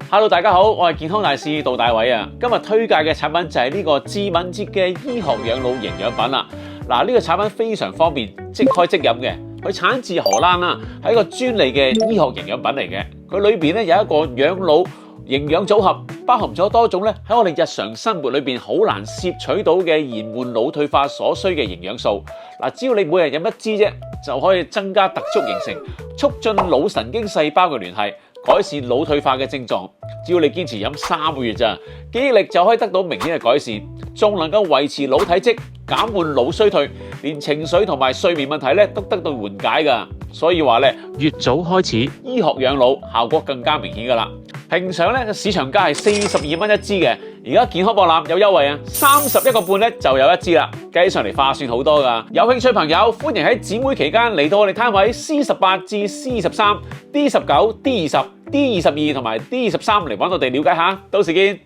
Hello， 大家好，我係健康大使杜大偉啊。今日推介嘅產品就係呢個致敏捷嘅醫學養腦營養品啦。嗱，呢個產品非常方便，即開即飲嘅。佢產自荷蘭啦，係一個專利嘅醫學營養品嚟嘅。佢裏邊咧有一個養腦營養組合，包含咗多種咧喺我哋日常生活裏邊好難攝取到嘅延緩腦退化所需嘅營養素。嗱，只要你每日飲一支啫，就可以增加突觸形成，促進腦神經細胞嘅聯繫，改善腦退化嘅症狀。只要你堅持飲3個月咋，記憶力就可以得到明顯嘅改善，仲能夠維持腦體積，減緩腦衰退，連情緒同埋睡眠問題咧都得到緩解㗎。所以話咧，越早開始醫學養腦，效果更加明顯㗎啦。平常咧個市場價係42蚊一支嘅，而家健康博覽有優惠啊，31個半咧就有一支啦，計上嚟划算好多㗎。有興趣朋友歡迎喺展會期間嚟到我哋攤位 C18 至 C23、D19、D20、D22同埋 D23嚟揾我哋了解下，到時見。